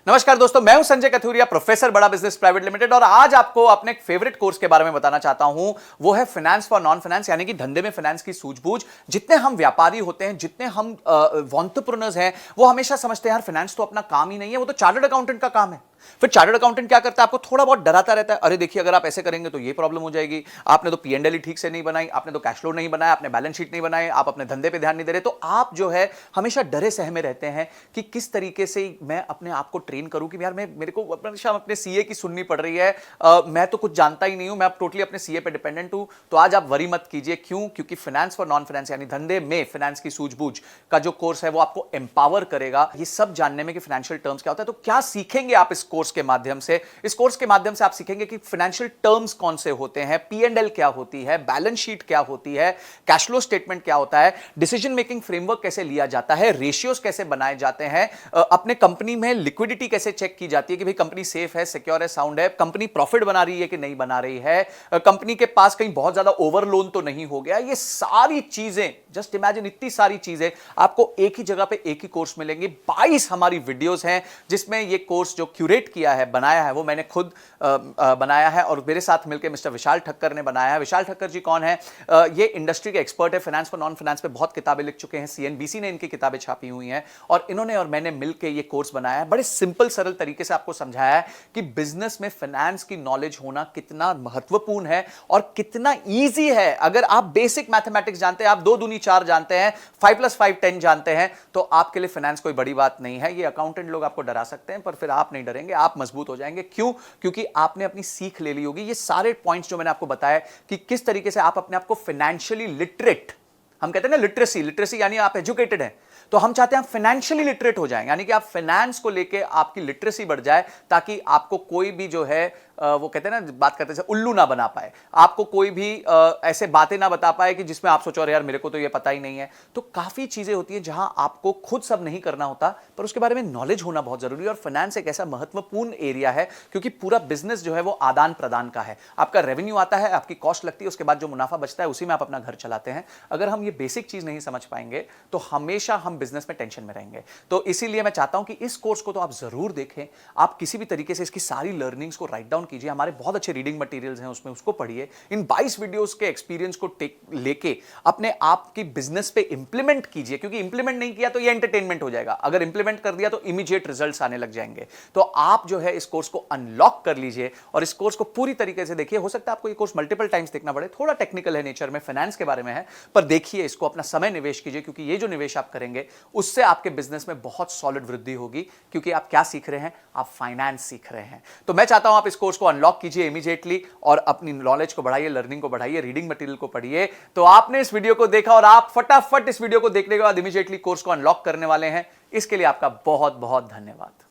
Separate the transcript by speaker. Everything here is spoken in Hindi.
Speaker 1: नमस्कार दोस्तों, मैं हूं संजय कथुरिया, प्रोफेसर बड़ा बिजनेस प्राइवेट लिमिटेड। और आज आपको अपने एक फेवरेट कोर्स के बारे में बताना चाहता हूं। वो है फाइनेंस फॉर नॉन फाइनेंस, यानी कि धंधे में फाइनेंस की सूझबूझ। जितने हम व्यापारी होते हैं, जितने हम एंटरप्रेन्योर्स हैं, वो हमेशा समझते हैं यार फाइनेंस तो अपना काम ही नहीं है, वो तो चार्टर्ड अकाउंटेंट का काम है। फिर चार्टर्ड अकाउंटेंट क्या करता है, आपको थोड़ा बहुत डराता रहता है, अरे देखिए अगर आप ऐसे करेंगे तो ये प्रॉब्लम हो जाएगी, आपने तो पी एंड एल ही ठीक से नहीं बनाई, आपने तो कैश फ्लो नहीं बनाया, आपने बैलेंस शीट नहीं बनाई, आप अपने धंधे पे ध्यान नहीं दे रहे। तो आप जो है हमेशा डरे सहमे रहते हैं कि किस तरीके से मैं अपने आप को ट्रेन करूं कि यार मेरे को हमेशा अपने सीए की सुननी पड़ रही है, मैं तो कुछ जानता ही नहीं हूं, मैं टोटली अपने सीए पे डिपेंडेंट हूं। तो आज आप वरी मत कीजिए। क्यों? क्योंकि फाइनेंस फॉर नॉन फाइनेंस यानी धंधे में फाइनेंस की सूझबूझ का जो कोर्स है वो आपको एम्पावर करेगा ये सब जानने में कि फाइनेंशियल टर्म्स क्या होता है। तो क्या सीखेंगे आप इस कोर्स के माध्यम से? इस कोर्स के माध्यम से आप सीखेंगे कि फाइनेंशियल टर्म्स कौन से होते हैं, पी एंड एल क्या होती है, बैलेंस शीट क्या होती है, कैश फ्लो स्टेटमेंट क्या होता है, डिसीजन मेकिंग फ्रेमवर्क कैसे लिया जाता है, रेशियोज कैसे बनाए जाते हैं, अपने कंपनी में लिक्विडिटी कैसे चेक की जाती है कि भाई कंपनी सेफ है, सिक्योर है, साउंड है, कंपनी प्रॉफिट बना रही है कि नहीं बना रही है, कंपनी के पास कहीं बहुत ज्यादा ओवर लोन तो नहीं हो गया। ये सारी चीजें, जस्ट इमेजिन, इतनी सारी चीजें आपको एक ही जगह पे एक ही कोर्स मिलेंगी। 22 हमारी वीडियोस हैं जिसमें ये कोर्स जो क्यूरेट किया है, बनाया है, वो मैंने खुद बनाया है और मेरे साथ मिलकर मिस्टर विशाल ठक्कर ने बनाया है। विशाल ठक्कर जी कौन है? ये इंडस्ट्री के एक्सपर्ट है, फाइनेंस फॉर नॉन फाइनेंस पे बहुत किताबें लिख चुके हैं, सीएनबीसी ने इनकी किताबें छापी हुई हैं और इन्होंने और मैंने मिलकर ये कोर्स बनाया है। बड़े सिंपल सरल तरीके से आपको समझाया है कि बिजनेस में फाइनेंस की नॉलेज होना कितना महत्वपूर्ण है और कितना ईजी है। अगर आप बेसिक मैथमेटिक्स जानते हैं, आप 2 दूनी 4 जानते हैं, 5 + 5 10 जानते हैं, तो आपके लिए फाइनेंस कोई बड़ी बात नहीं है। ये अकाउंटेंट लोग आपको डरा सकते हैं पर फिर आप नहीं डरेंगे, आप मजबूत हो जाएंगे। क्यों? क्योंकि आपने अपनी सीख ले ली होगी। ये सारे पॉइंट्स जो मैंने आपको बताया कि किस तरीके से आप अपने आप को फाइनेंशियली लिटरेट, हम कहते हैं ना लिटरेसी यानी आप एजुकेटेड हैं, तो हम चाहते हैं आप फाइनेंशियली लिटरेट हो जाएं, यानी कि आप फाइनेंस को लेके आपकी लिटरेसी बढ़ जाए ताकि आपको कोई भी जो है वो कहते हैं ना, बात करते हैं उल्लू ना बना पाए, आपको कोई भी ऐसे बातें ना बता पाए कि जिसमें आप सोचो अरे यार मेरे को तो ये पता ही नहीं है। तो काफी चीजें होती हैं जहां आपको खुद सब नहीं करना होता पर उसके बारे में नॉलेज होना बहुत जरूरी है। और फाइनेंस एक ऐसा महत्वपूर्ण एरिया है क्योंकि पूरा बिजनेस जो है वो आदान प्रदान का है। आपका रेवेन्यू आता है, आपकी कॉस्ट लगती है, उसके बाद जो मुनाफा बचता है उसी में आप अपना घर चलाते हैं। अगर हम ये बेसिक चीज नहीं समझ पाएंगे तो हमेशा हम बिजनेस में टेंशन में रहेंगे। तो इसीलिए मैं चाहता हूं कि इस कोर्स को तो आप जरूर देखें, आप किसी भी तरीके से इसकी सारी लर्निंग्स को राइट डाउन कीजिए। हमारे बहुत अच्छे रीडिंग मटेरियल्स हैं उसमें, उसको पढ़िए। इन 22 वीडियोस के एक्सपीरियंस को लेके अपने आप की बिजनेस पे इंप्लीमेंट कीजिए, क्योंकि इंप्लीमेंट नहीं किया तो ये एंटरटेनमेंट हो जाएगा, अगर इंप्लीमेंट कर दिया तो इमीडिएट रिजल्ट्स आने लग जाएंगे। तो आप जो है इस कोर्स को अनलॉक कर लीजिए और इस कोर्स को पूरी तरीके से देखिए। हो सकता है आपको ये कोर्स मल्टीपल टाइम्स देखना पड़े, थोड़ा टेक्निकल है नेचर में, फाइनेंस के बारे में है, पर देखिए इसको, अपना समय निवेश कीजिए, क्योंकि ये जो निवेश आप करेंगे उससे आपके बिजनेस में बहुत सॉलिड वृद्धि होगी। क्योंकि आप क्या सीख रहे हैं? आप फाइनेंस सीख रहे हैं। तो मैं चाहता हूं आप इस कोर्स को अनलॉक कीजिए इमीडिएटली और अपनी नॉलेज को बढ़ाइए, लर्निंग को बढ़ाइए, रीडिंग मटेरियल को पढ़िए। तो आपने इस वीडियो को देखा और आप फटाफट इस वीडियो को देखने के बाद इमीडिएटली कोर्स को अनलॉक करने वाले हैं। इसके लिए आपका बहुत बहुत धन्यवाद।